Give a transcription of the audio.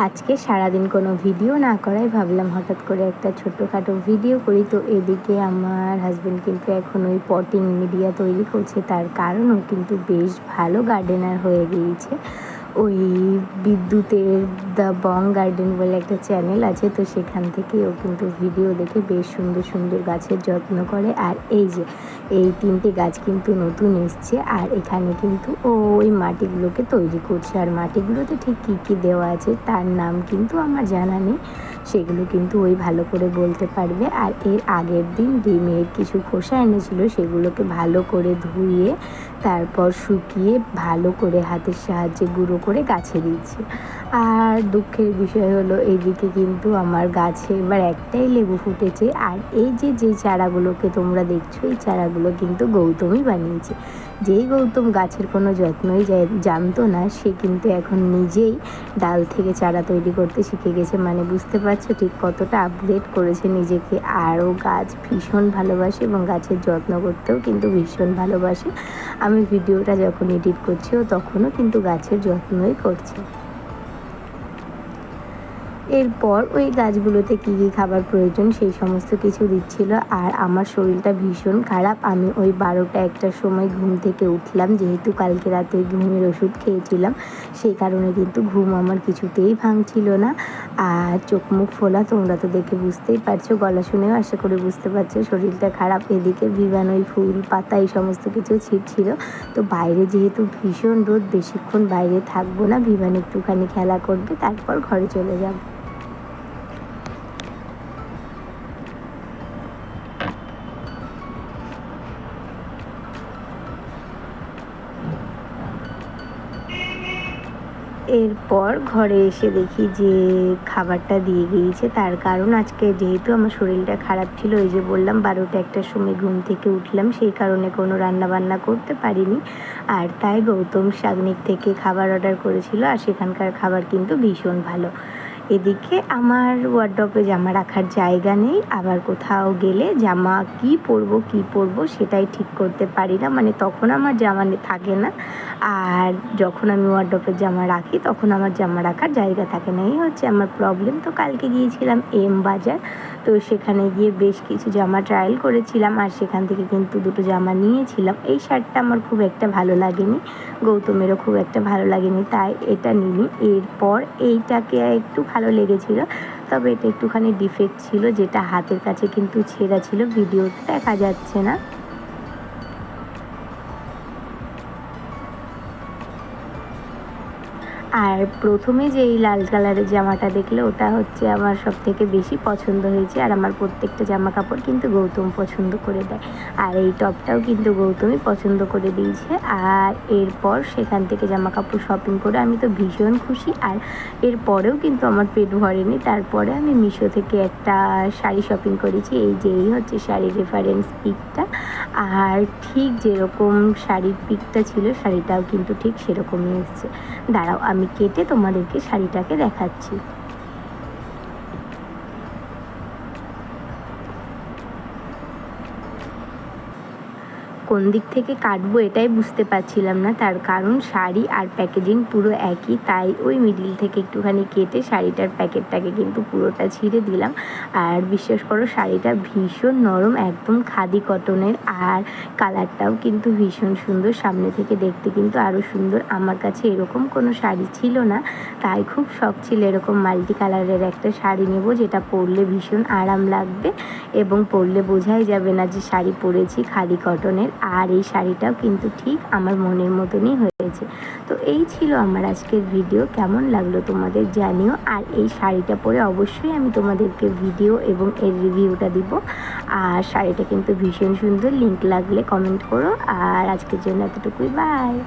আজকে সারাদিন কোনো ভিডিও না করাই ভাবলাম হঠাৎ করে একটা ছোট্টখাটো ভিডিও করি। তো এদিকে আমার হাজব্যান্ড কিন্তু এখন ওই পটিং মিডিয়া তৈরি করছে, তার কারণও কিন্তু বেশ ভালো গার্ডেনার হয়ে গিয়েছে। ওই বিদ্যুতের দ্য বং গার্ডেন বলে একটা চ্যানেল আছে, তো সেখান থেকে ও কিন্তু ভিডিও দেখে বেশ সুন্দর সুন্দর গাছের যত্ন করে। আর এই যে এই 3টে গাছ কিন্তু নতুন এসছে, আর এখানে কিন্তু ও ওই মাটিগুলোকে তৈরি করছে। আর মাটিগুলোতে ঠিক কী কী দেওয়া আছে তার নাম কিন্তু আমার জানা নেই, সেগুলো কিন্তু ওই ভালো করে বলতে পারবে। আর এর আগের দিন ডিমের কিছু খোসা এনেছিল, সেগুলোকে ভালো করে ধুয়ে তারপর শুকিয়ে ভালো করে হাতের সাহায্যে গুঁড়ো করে গাছে দিচ্ছি। আর দুঃখের বিষয় হলো এইদিকে কিন্তু আমার গাছে এবার একটাই লেবু ফুটেছে। আর এই যে চারাগুলোকে তোমরা দেখছো, এই চারাগুলো কিন্তু গৌতমই বানিয়েছে। যেই গৌতম গাছের কোনো যত্নই জানতো না, সে কিন্তু এখন নিজেই ডাল থেকে চারা তৈরি করতে শিখে গেছে। মানে বুঝতে পারছো ঠিক কতটা আপগ্রেড করেছে নিজেকে। আরও গাছ ভীষণ ভালোবাসে এবং গাছের যত্ন করতেও কিন্তু ভীষণ ভালোবাসে। আমি ভিডিওটা যখন এডিট করছি ও তখনও কিন্তু গাছের যত্নই করছে। এরপর ওই গাছগুলোতে কী কী খাবার প্রয়োজন সেই সমস্ত কিছু দিচ্ছিল। আর আমার শরীরটা ভীষণ খারাপ। আমি ওই 12টা-1টার সময় ঘুম থেকে উঠলাম, যেহেতু কালকে রাতে ঘুমের ওষুধ খেয়েছিলাম, সেই কারণে কিন্তু ঘুম আমার কিছুতেই ভাঙছিল না। আর চোখ মুখ ফোলা, তোমরা তো দেখে বুঝতেই পারছো, গলা শুনেও আশা করে বুঝতে পারছো শরীরটা খারাপ। এদিকে ভিভান ওই ফুল পাতা এই সমস্ত কিছু ছিটছিল। তো বাইরে যেহেতু ভীষণ রোদ, বেশিক্ষণ বাইরে থাকবো না, ভিভান একটুখানি খেলা করবে, তারপর ঘরে চলে যাব। এরপর ঘরে এসে দেখি যে খাবারটা দিয়ে গিয়েছে। তার কারণ আজকে যেহেতু আমার শরীরটা খারাপ ছিল, ওই যে বললাম 12টা-1টার সময় ঘুম থেকে উঠলাম, সেই কারণে কোনো রান্নাবান্না করতে পারিনি। আর তাই গৌতম শাগনিক থেকে খাবার অর্ডার করেছিল, আর সেখানকার খাবার কিন্তু ভীষণ ভালো। এদিকে আমার ওয়ারড্রপে জামা রাখার জায়গা নেই, আবার কোথাও গেলে জামা কী পরবো সেটাই ঠিক করতে পারি না। মানে তখন আমার জামা থাকে না, আর যখন আমি ওয়ারড্রপের জামা রাখি তখন আমার জামা রাখার জায়গা থাকে না। এই হচ্ছে আমার প্রবলেম। তো কালকে গিয়েছিলাম এম বাজার, তো সেখানে গিয়ে বেশ কিছু জামা ট্রায়াল করেছিলাম, আর সেখান থেকে কিন্তু 2টো জামা নিয়েছিলাম। এই শার্টটা আমার খুব একটা ভালো লাগেনি, গৌতমেরও খুব একটা ভালো লাগেনি, তাই এটা নিইনি। এরপর এইটাকে একটু ভালো লেগেছিলো, তবে এটা একটুখানি ডিফেক্ট ছিল, যেটা হাতের কাছে কিন্তু ছেঁড়া ছিল, ভিডিওতে দেখা যাচ্ছে না। আর প্রথমে যে এই লাল কালারের জামাটা দেখলে, ওটা হচ্ছে আমার সবথেকে বেশি পছন্দ হয়েছে। আর আমার প্রত্যেকটা জামা কাপড় কিন্তু গৌতম পছন্দ করে দেয়। আর এই টপটাও কিন্তু গৌতমই পছন্দ করে দিয়েছে। আর এরপর সেখান থেকে জামা কাপড় শপিং করে আমি তো ভীষণ খুশি। আর এরপরেও কিন্তু আমার পেট ভরেনি। তারপরে আমি মিশো থেকে একটা শাড়ি শপিং করেছি। এই হচ্ছে শাড়ির রেফারেন্স পিকটা। আর ঠিক যেরকম শাড়ির পিকটা ছিল, শাড়িটাও কিন্তু ঠিক সেরকমই এসছে। দাঁড়াও, আমি কেটে তোমাদেরকে শাড়িটাকে দেখাচ্ছি। কোন দিক থেকে কাটবো এটাই বুঝতে পারছিলাম না, তার কারণ শাড়ি আর প্যাকেজিং পুরো একই, তাই ওই মিডিল থেকে একটুখানি কেটে শাড়িটার প্যাকেটটাকে কিন্তু পুরোটা ছিঁড়ে দিলাম। আর বিশ্বাস করো, শাড়িটা ভীষণ নরম, একদম খাদি কটনের। আর কালারটাও কিন্তু ভীষণ সুন্দর, সামনে থেকে দেখতে কিন্তু আরও সুন্দর। আমার কাছে এরকম কোনো শাড়ি ছিল না, তাই খুব শখ ছিল এরকম মাল্টি কালারের একটা শাড়ি নেব, যেটা পরলে ভীষণ আরাম লাগবে এবং পরলে বোঝাই যাবে না যে শাড়ি পরেছি, খাদি কটনের। আর এই শাড়িটাও কিন্তু ঠিক আমার মনের মতনই হয়েছে। তো এই ছিল আমার আজকের ভিডিও। কেমন লাগলো তোমাদের জানিও। আর এই শাড়িটা পরে অবশ্যই আমি তোমাদেরকে ভিডিও এবং এর রিভিউটা দিব। আর শাড়িটা কিন্তু ভীষণ সুন্দর, লিংক লাগলে কমেন্ট করো। আর আজকের জন্য এতটুকুই, বাই।